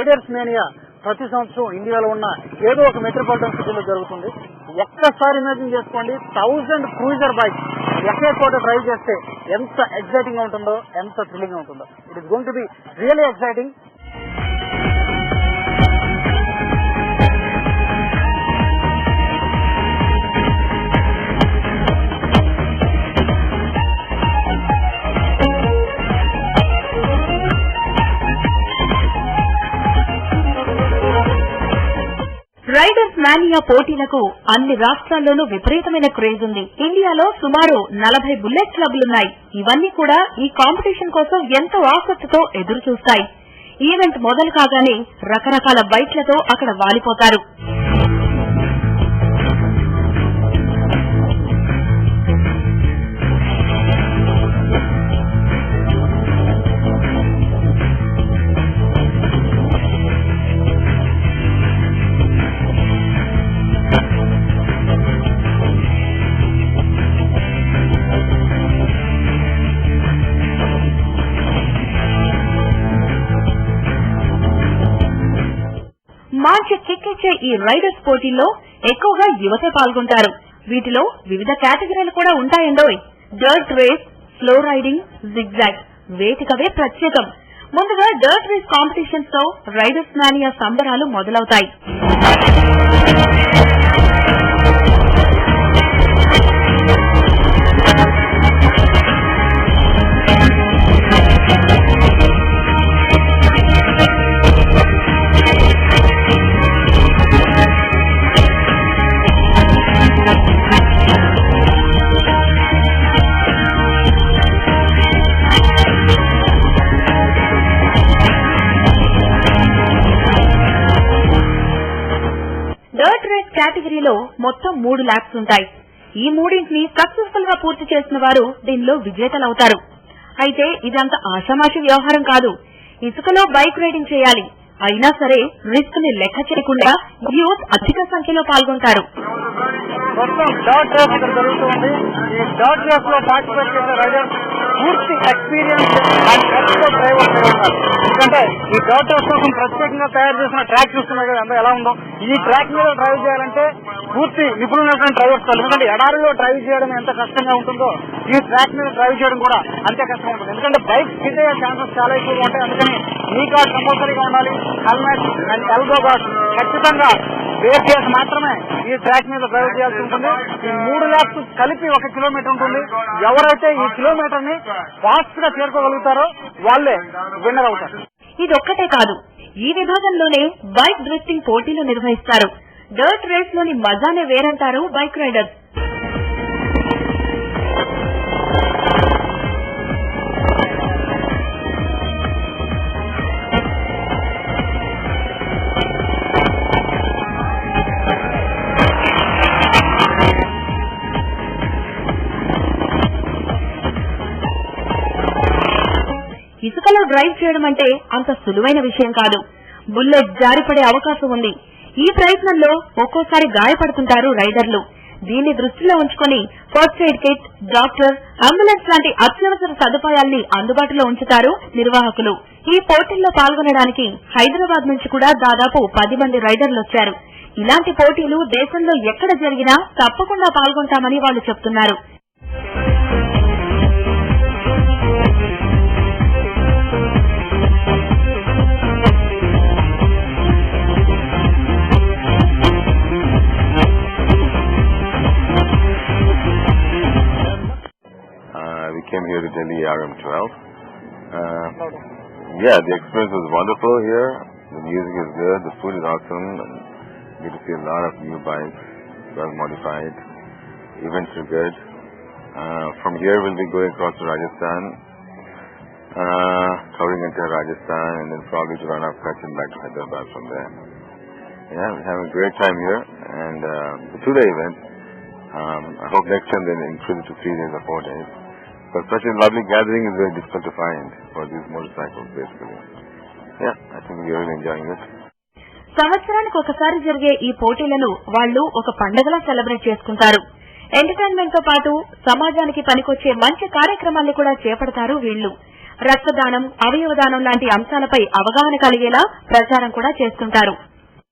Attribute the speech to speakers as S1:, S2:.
S1: Riders mania ప్రతి సంవత్సరం ఇండియాలో ఉన్న ఏదో ఒక మెట్రోపాలిటన్ సిటీలో జరుగుతుంది. ఒక్కసారి ఇమాజిన్ చేసుకోండి, 1000 క్రూజర్ బైక్స్ ఒకే చోట డ్రైవ్ చేస్తే ఎంత ఎక్సైటింగ్ గా ఉంటుందో, ఎంత థ్రిల్లింగ్ గా ఉంటుందో. It is going to be really exciting.
S2: Riders mania పోటీలకు అన్ని రాష్ట్రాల్లోనూ విపరీతమైన క్రేజ్ ఉంది. ఇండియాలో సుమారు 40 బుల్లెట్ క్లబ్లున్నాయి. ఇవన్నీ కూడా ఈ కాంపిటీషన్ కోసం ఎంతో ఆసక్తితో ఎదురు చూస్తాయి. ఈవెంట్ మొదలు కాగానే రకరకాల బైక్లతో అక్కడ వాలిపోతారు. మంచి కిక్కిచ్చే ఈ రైడర్స్ పోటీల్లో ఎక్కువగా యువతే పాల్గొంటారు. వీటిలో వివిధ కేటగిరీలు కూడా ఉంటాయండోయ్. Dirt race, slow riding, zigzag వేటికవే ప్రత్యేకం. ముందుగా డర్ట్ రేస్ కాంపిటీషన్స్ తో రైడర్స్ మానియా సంబరాలు మొదలవుతాయి. కేటగిరీలో మొత్తం 3 ల్యాప్స్ ఉంటాయి. ఈ మూడింటిని సక్సెస్ఫుల్ గా పూర్తి చేసిన వారు దీనిలో విజేతలవుతారు. అయితే ఇదంత ఆషామాషి వ్యవహారం కాదు. ఇసుకలో బైక్ రైడింగ్ చేయాలి. అయినా సరే రిస్క్ ని లెక్క చేయకుండా యూత్ అధిక సంఖ్యలో పాల్గొంటారు.
S1: మొత్తం డాట్ రేస్ ఇక్కడ జరుగుతుంది. ఈ డాట్ రేస్ లో పార్టిసిపేట్ చేసే రైడర్స్ పూర్తి ఎక్స్పీరియన్స్ అండ్ ఎక్స్పర్ట్ డ్రైవర్స్ ఉన్నారు. ఎందుకంటే ఈ డాట్ రేస్ కోసం ప్రత్యేకంగా తయారు చేసిన ట్రాక్ చూస్తున్నారు కదా, అంతా ఎలా ఉందో. ఈ ట్రాక్ మీద డ్రైవ్ చేయాలంటే పూర్తి నిపుణులైనటువంటి డ్రైవర్స్. ఎందుకంటే ఎడారిలో డ్రైవ్ చేయడం ఎంత కష్టంగా ఉంటుందో ఈ ట్రాక్ మీద డ్రైవ్ చేయడం కూడా అంతే కష్టంగా ఉంటుంది. ఎందుకంటే బైక్ హిట్ అయ్యే ఛాన్సెస్ చాలా ఎక్కువగా ఉంటాయి. అందుకని నీ గార్డ్ కంపల్సరీగా ఉండాలి. హెల్మెట్ అండ్ ఎల్బో గార్డ్ ఖచ్చితంగా వేర్ చేసి మాత్రమే ఈ ట్రాక్ మీద డ్రైవ్ చేయాల్సి ఉంటుంది. ఈ 3 ల్యాప్స్ కలిపి 1 కిలోమీటర్ ఉంటుంది. ఎవరైతే ఈ కిలోమీటర్ ని ఫాస్ట్ గా చేరుకోగలుగుతారో వాళ్ళే విన్నర్ అవుతారు.
S2: ఇదొక్కటే కాదు, ఈ విభాగంలోనే బైక్ డ్రిఫ్టింగ్ పోటీలు నిర్వహిస్తారు. డర్ట్ రేస్ లోని మజానే వేరంటారు బైక్ రైడర్స్. ఇసుకలో డ్రైవ్ చేయడం అంటే అంత సులువైన విషయం కాదు. బుల్లెట్ జారిపడే అవకాశం ఉంది. ఈ ప్రయత్నంలో ఒక్కోసారి గాయపడుతుంటారు రైడర్లు. దీన్ని దృష్టిలో ఉంచుకుని first aid kit, doctor, ambulance లాంటి అత్యవసర సదుపాయాల్ని అందుబాటులో ఉంచుతారు నిర్వాహకులు. ఈ పోటీల్లో పాల్గొనడానికి హైదరాబాద్ నుంచి కూడా దాదాపు 10 మంది రైడర్లు వచ్చారు. ఇలాంటి పోటీలు దేశంలో ఎక్కడ జరిగినా తప్పకుండా పాల్గొంటామని వాళ్లు చెప్తున్నారు.
S3: We came here to Delhi RM12. Yeah, the experience was wonderful here. The music is good, the food is awesome, and you get to see a lot of new bikes, well modified. Events are good. From here we'll be going across to Rajasthan, covering entire Rajasthan, and then probably to run our fetch and back to Hyderabad from there. Yeah, we're having a great time here, and the 2-day event. I hope next time they'll increase it to 3 days or 4 days. But such a lovely gathering is very difficult to find for these motorcycles, basically. Yeah, I think we're really enjoying it.
S2: సంవత్సరానికి ఒకసారి జరిగే ఈ పోటీలను వాళ్లు ఒక పండుగలా celebrate చేసుకుంటారు. Entertainment తో పాటు సమాజానికి పనికొచ్చే మంచి కార్యక్రమాల్ని కూడా చేపడతారు వీళ్లు. రక్తదానం, అవయవదానం లాంటి అంశాలపై అవగాహన కలిగేలా ప్రచారం కూడా చేస్తుంటారు.